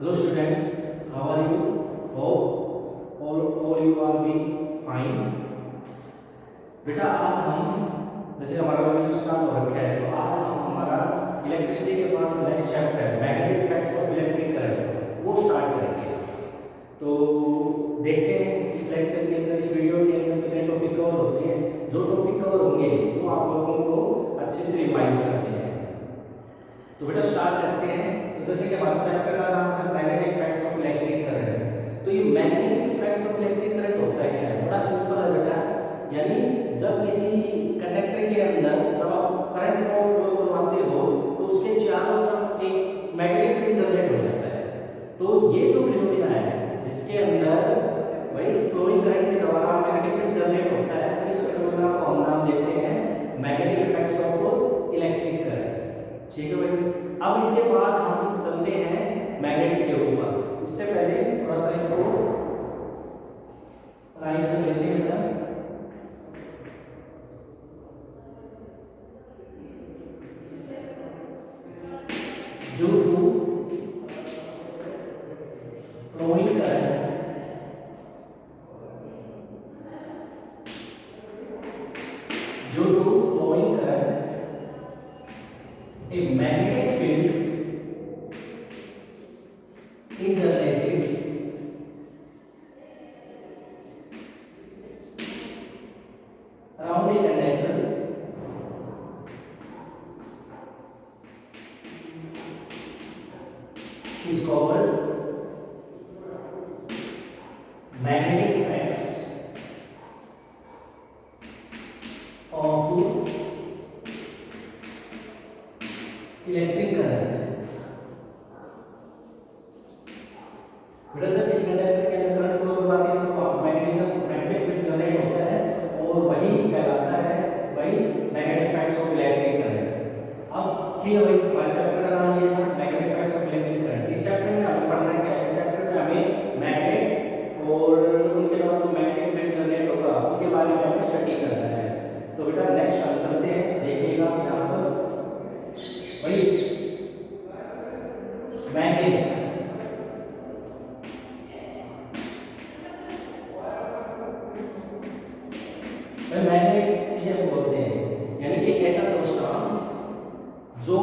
Hello students, how are you? Hope all you are being fine. बेटा आज हम जैसे हमारा लेक्चर स्टार्ट हो रखा है तो आज हम हमारा इलेक्ट्रिसिटी के बाद जो नेक्स्ट चैप्टर है magnetic effects of electric current वो स्टार्ट करेंगे। तो देखते हैं इस लेक्चर के अंदर इस वीडियो के अंदर कितने टॉपिक कवर होते हैं। जो टॉपिक कवर होंगे वो आप लोगों को अच्छे से रिवाइज करते हैं। तो बेटा स्टार्ट करते हैं। तो जैसे कि हमारे चैप्टर का नाम है magnetic effects of electric current. तो ये magnetic effects of electric current होता है क्या है? बड़ा सिंपल है बेटा, यानी जब किसी कंडक्टर के अंदर जब आप करंट फ्लो करवाते हो तो उसके चारों तरफ एक मैग्नेटिक फील्ड जनरेट हो जाता है। तो ये जो फिनोमेना है जिसके अंदर भाई फ्लोइंग करंट के द्वारा मैग्नेटिक फील्ड जनरेट होता है, तो इस फिनोमेना को हम नाम देते हैं magnetic effects of electric current. ठीक है भाई। अब इसके बाद हम चलते हैं मैग्नेट्स के ऊपर। उससे पहले थोड़ा सा इसको राइट कर लेते हैं बेटा। जो flowing current a magnetic field is generated around a conductor is called magnetic effects of electric current. बेटा जब इस कंडक्टर के अंदर करंट फ्लो करवाते हैं तो मैग्नेटिक फील्ड जनरेट होता है और वही कहलाता है वही magnetic effects of electric current. अब ठीक है भाई, हमारे चैप्टर का नाम ये है magnetic effects of electric current. इस चैप्टर में हमें पढ़ना है क्या? इस चैप्टर में हमें मैग्नेट्स और उनके द्वारा जो मैग्नेटिक फील्ड जनरेट होगा उनके बारे में हमें स्टडी करना है। तो बेटा नेक्स्ट हम चलते हैं, देखिएगा यहाँ पर वही मैग्नेट्स मैग्नेट किसे बोलते हैं? यानी एक ऐसा सब्सटेंस जो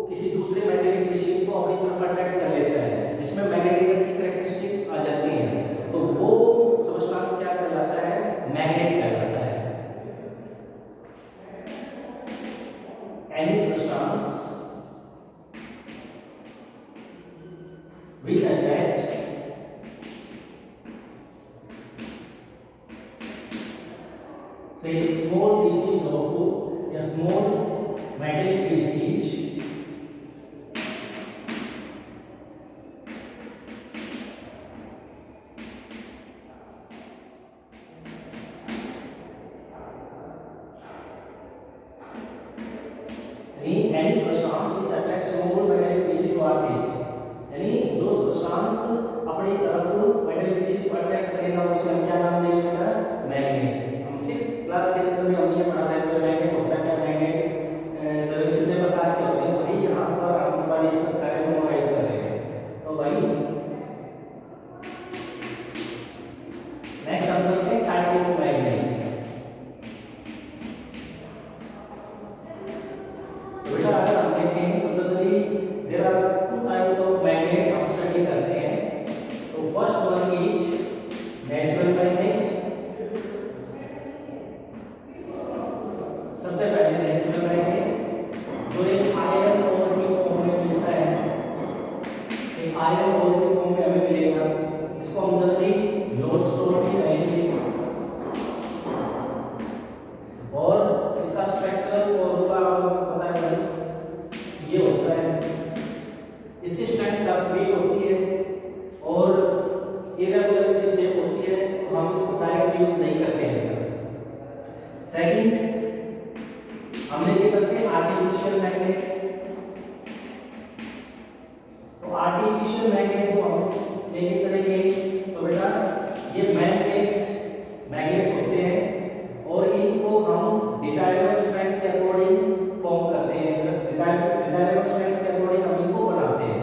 किसी दूसरे मैग्नेटिक मशीन को अपनी तरफ अट्रैक्ट कर लेता है, जिसमें मैग्नेटिज्म की कैरेक्टरिस्टिक आ जाती है, तो वो सब्सटेंस क्या कहलाता है? मैग्नेट कहलाता है। Any substance which attract say small pieces of a small metallic pieces any substance which attracts small metallic pieces to our edge, यानी जो सब्सटेंस अपनी तरफ मेटल पीसेस को अट्रैक्ट करेगा उसे हम क्या नाम देंगे बेटा? मैग्नेट। हम 6th क्लास के अंदर में हम ये पढ़ा था कि मैग्नेट होता है क्या? मैग्नेट जरूर कितने प्रकार के होते हैं वही यहाँ पर हम थोड़ा डिस्कस कर रहे हैं, नोटिस कर रहे हैं। तो भाई नेक्स्ट हम चलते हैं टाइप ऑफ मैग्नेट। तो बेटा अगर हम देखें तो generally there are two types of magnet हम स्टडी करते हैं। तो first one is natural magnet. सबसे पहले नेचुरल मैग्नेट जो एक आयरन ओर की फॉर्म में मिलता है, एक आयरन ओर की फॉर्म में हमें मिलेगा। इसको हम जनरली लोडस्टोन भी कहेंगे और इसका स्ट्रक्चरल फॉर्मूला आपको पता है भाई, ये होता है। इसकी स्ट्रेंथ काफी वीक होती है और इरेगुलर इसकी शेप होती है, तो हम इसको डायरेक्ट यूज नहीं करते हैं। सेकंड हम लेके चलते हैं आर्टिफिशियल मैग्नेट। तो आर्टिफिशियल मैग्नेट जो हम लेके चलेंगे तो बेटा ये मैग्नेट्स होते हैं और इनको हम डिजायरेबल स्ट्रेंथ के अकॉर्डिंग फॉर्म करते हैं। डिजायरेबल स्ट्रेंथ के अकॉर्डिंग हम इनको बनाते हैं।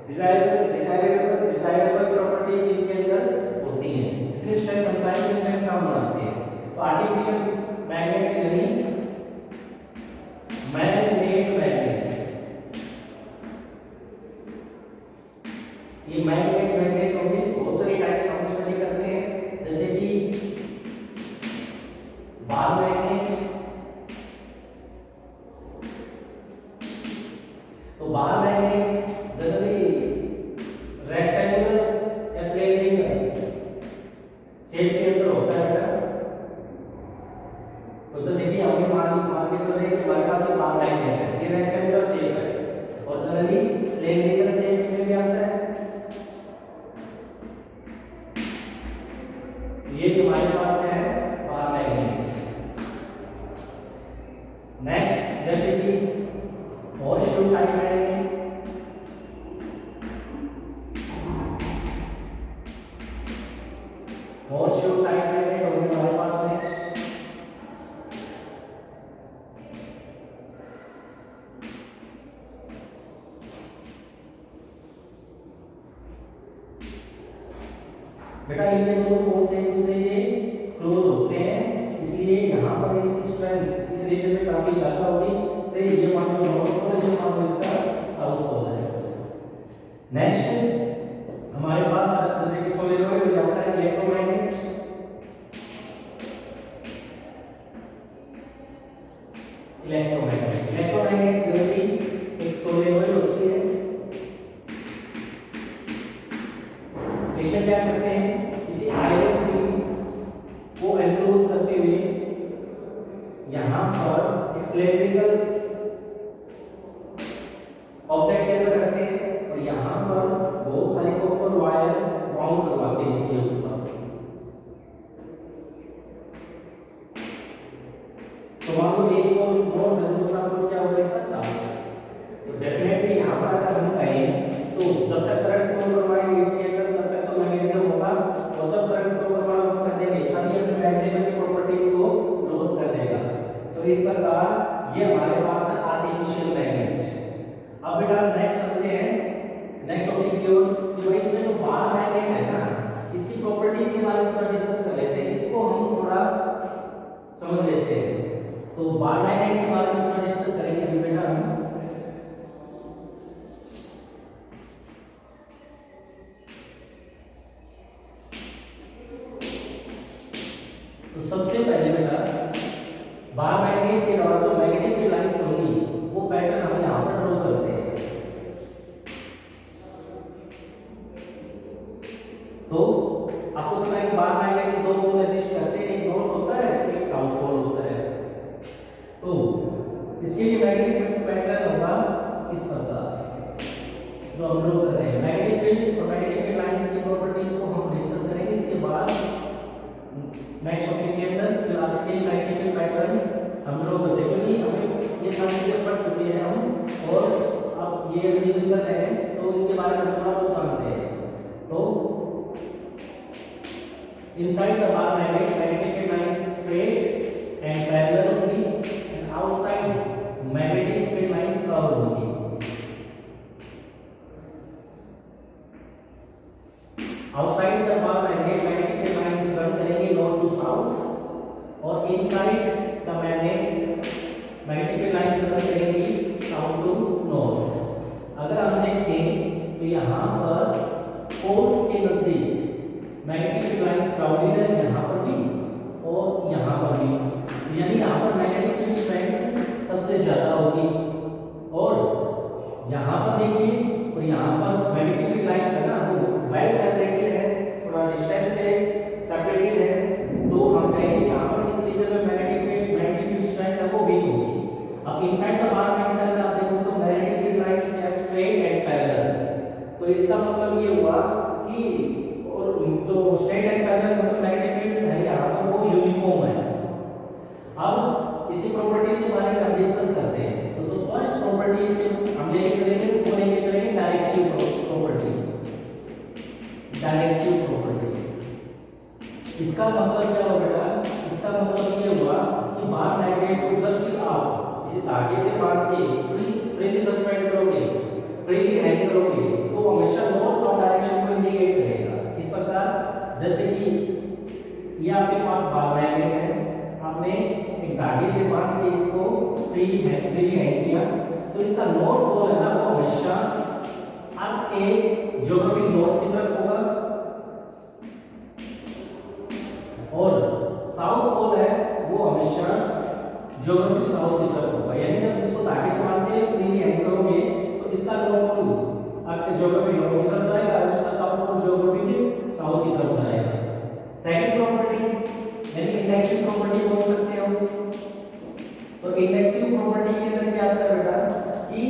डिजायरेबल ये मैग्नेट मैग्नेट होंगे, बहुत सारी टाइप्स हम स्टडी करते हैं, जैसे कि बार मैग्नेट। तो बार मैग्नेट जनरली रेक्टेंगुलर या सिलेंड्रिकल शेप के अंदर होता है बेटा। तो जैसे कि हमने मान के चले कि हमारे पास ये बार मैग्नेट है, ये रेक्टेंगुलर शेप है और जनरली सिलेंड्रिकल शेप में भी आता है। ये भी हमारे पास क्या है, बार मैग्नेट। नेक्स्ट जैसे कि horseshoe type magnet, horseshoe type magnet होंगे हमारे पास। नेक्स्ट बेटा इनके दोनों पोल से एक दूसरे के क्लोज होते हैं, इसलिए यहाँ पर इनकी स्ट्रेंथ इस रीजन में काफी ज्यादा होगी। से ये मान लो नॉर्थ पोल है, ये मान लो इसका साउथ पोल है। नेक्स्ट हमारे पास जैसे कि सोलेनोइड हो जाता है इलेक्ट्रोमैग्नेट। इलेक्ट्रोमैग्नेट जनरली एक सोलेनोइड होती है, इसमें क्या करते हैं, किसी आयरन पीस को एनक्लोज करते हुए यहाँ पर एक सिलेंड्रिकल ऑब्जेक्ट के अंदर रखते हैं और यहाँ पर बहुत सारे कॉपर वायर राउंड करवाते हैं इसके ऊपर। तो मान लो एक और नॉर्थ है, दूसरा पोल क्या होगा इसका साउथ। तो डेफिनेटली यहाँ पर अगर हम कहें तो जब तक करंट फ्लो करवाएंगे इसके अंदर तब तक तो मैग्नेटिज्म होगा, और जब करंट फ्लो करवाना बंद कर देंगे तब ये अपने मैग्नेटिज्म की प्रॉपर्टीज को लॉस कर देगा। तो इस प्रकार ये हमारे पास है आर्टिफिशियल मैग्नेट। अब बेटा नेक्स्ट चलते हैं नेक्स्ट टॉपिक की ओर कि भाई इसमें जो बार मैग्नेट है ना, इसकी प्रॉपर्टीज के बारे में थोड़ा डिस्कस कर लेते हैं, इसको हम थोड़ा समझ लेते हैं। तो बार मैग्नेट के बारे में थोड़ा डिस्कस करेंगे अभी बेटा हम। तो सबसे पहले बेटा बार मैग्नेट के द्वारा जो मैग्नेटिक फील्ड लाइंस होंगी वो पैटर्न हम यहाँ पर ड्रॉ करते हैं। तो आपको पता है कि बार मैग्नेट के दो पोल एग्जिस्ट करते हैं, एक नॉर्थ होता है एक साउथ पोल होता है। तो इसके लिए मैग्नेटिक फील्ड पैटर्न होगा इस प्रकार जो हम ड्रॉ कर रहे हैं। मैग्नेटिक फील्ड और मैग्नेटिक फील्ड लाइंस की प्रॉपर्टीज को हम डिस्कस करेंगे इसके बाद नेक्स्ट टॉपिक के अंदर। फिलहाल इसके लिए मैग्नेटिक फील्ड पैटर्न हम ड्रॉ करते हैं, क्योंकि हमें ये सारी चीजें पढ़ चुके हैं हम और अब ये रिवीजन कर रहे हैं तो इनके बारे में थोड़ा बहुत जानते हैं। तो inside the bar magnet magnetic field lines straight and parallel only, and outside magnetic field lines curved only. Outside the bar magnet magnetic field lines run करेंगे north to south और inside the magnet magnetic field lines run करेंगी south to north। अगर हम देखें तो यहाँ पर poles के नजदीक मैग्नेटिक फील्ड लाइंस क्राउडेड है, यहाँ पर भी और यहाँ पर भी, यानी यहाँ पर मैग्नेटिक फील्ड स्ट्रेंथ सबसे ज्यादा होगी। और यहाँ पर देखिए और यहाँ पर मैग्नेटिक फील्ड लाइंस है ना वो वेल सेपरेटेड है, थोड़ा डिस्टेंस से सेपरेटेड है, तो हम कहेंगे यहाँ पर इस रीजन में मैग्नेटिक फील्ड स्ट्रेंथ है वो वीक होगी। अब इनसाइड द बार मैग्नेट अगर आप देखो तो magnetic field lines are straight and parallel. तो इसका मतलब ये हुआ कि जो स्ट्रेट एंड पैरेलल मतलब मैग्नेटिक फील्ड है यहाँ पर वो यूनिफॉर्म है। अब इसकी प्रॉपर्टीज के बारे में हम डिस्कस करते हैं। तो जो फर्स्ट प्रॉपर्टीज के हम लेके चलेंगे वो लेके चलेंगे डायरेक्टिव प्रॉपर्टी। डायरेक्टिव प्रॉपर्टी इसका मतलब क्या हुआ बेटा, इसका मतलब ये हुआ कि बार मैग्नेट को जब भी आप इसे धागे से बांध के फ्रीली सस्पेंड करोगे, फ्रीली हैंग करोगे, तो हमेशा नॉर्थ साउथ डायरेक्शन को इंडिकेट करेगा। इस प्रकार जैसे कि ये आपके पास बार मैग्नेट है, आपने एक धागे से बांध के इसको फ्रीली हैंग किया, तो इसका नॉर्थ पोल है ना वो हमेशा अर्थ के ज्योग्राफिक इसका नॉर्थ पोल आपके ज्योग्राफी नॉर्थ की तरफ जाएगा और इसका साउथ पोल ज्योग्राफी के साउथ की तरफ जाएगा। सेकंड प्रॉपर्टी यानी इंडक्टिव प्रॉपर्टी बोल सकते हो। तो इंडक्टिव प्रॉपर्टी के अंदर क्या आता है बेटा कि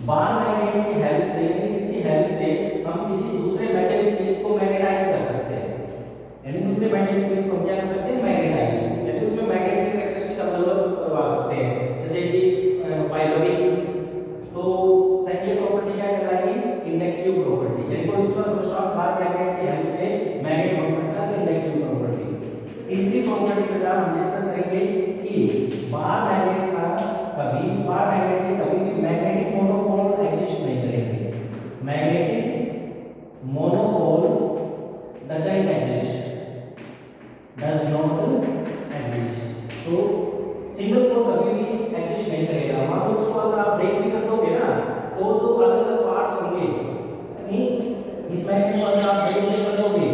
बार मैग्नेट की हेल्प से इसकी हेल्प से हम किसी दूसरे मेटेलिक पीस को मैग्नेटाइज कर सकते हैं। यानी दूसरे मेटेलिक पीस को क्या कर सकते हैं मैग्नेटाइज, यानी उसमें मैग्नेटिक कैरेक्टरिस्टिक डेवलप करवा सकते हैं जैसे कि पायरोलिक। तो सेकंड प्रॉपर्टी क्या कहलाएगी इंडक्टिव प्रॉपर्टी, यानी कोई दूसरा सब्सटेंस बार मैग्नेट की हेल्प से मैग्नेट बन सकता है तो इंडक्टिव प्रॉपर्टी। तीसरी प्रॉपर्टी बेटा हम डिस्कस करेंगे कि बार मैग्नेट के कभी भी मैग्नेटिक मोनोपोल एग्जिस्ट नहीं करेंगे। Magnetic monopole doesn't exist, does not exist. तो सिंगल पोल कभी भी एग्जिस्ट नहीं करेगा। मान लो उसको अगर आप ब्रेक भी कर दोगे ना तो जो अलग अलग पार्ट्स होंगे यानी इस मैग्नेट को अगर आप ब्रेक भी कर दोगे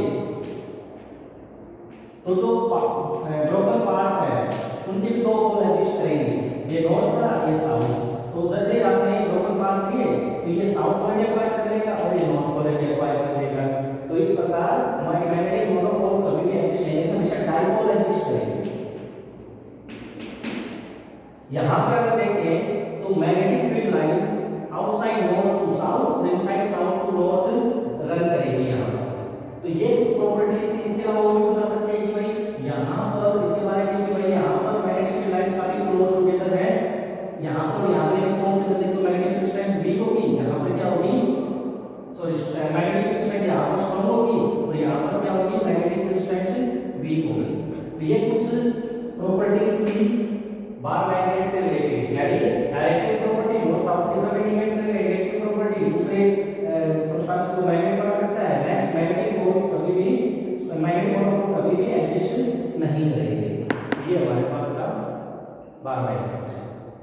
तो जो ब्रोकन पार्ट्स हैं उनके भी दो पोल एग्जिस्ट करेंगे, ये नॉर्थ का ये साउथ। तो जैसे आपने ब्रोकन पार्ट्स लिए तो ये साउथ पोल एक्वायर कर लेगा और ये नॉर्थ पोल एक्वायर कर लेगा। तो इस प्रकार हमारे मैग्नेटिक मोनोपोल्स कभी भी एग्जिस्ट नहीं करेंगे, हमेशा डाइपोल एग्जिस्ट करेंगे। यहां पर अगर देखें तो magnetic field lines outside north to south और inside south to north run करेगी यहां। तो ये कुछ प्रॉपर्टीज थी। इसके अलावा वो भी बता सकते हैं कि भाई यहां पर इसके बारे में कि भाई यहां पर मैग्नेटिक फील्ड लाइंस काफी क्लोज टुगेदर है। यहां पर यहां पे कौन से जैसे तो मैग्नेटिक स्ट्रेंथ वीक होगी, यहां पर क्या होगी सॉरी मैग्नेटिक स्ट्रेंथ यहां पर स्ट्रांग होगी और यहां पर क्या होगी मैग्नेटिक स्ट्रेंथ वीक होगी। तो ये कुछ प्रॉपर्टीज थी बार मैग्नेट से रिलेटेड, यानी डायरेक्टिव प्रॉपर्टी नॉर्थ साउथ की तरफ इंडिकेट करेगा, इंडक्टिव प्रॉपर्टी दूसरे सब्सटेंस को मैग्नेट बना सकता है। नेक्स्ट मैग्नेटिक पोल्स कभी भी मैग्नेटिक मोनोपोल कभी भी एग्जिस्ट नहीं करेंगे। ये हमारे पास था बार मैग्नेट।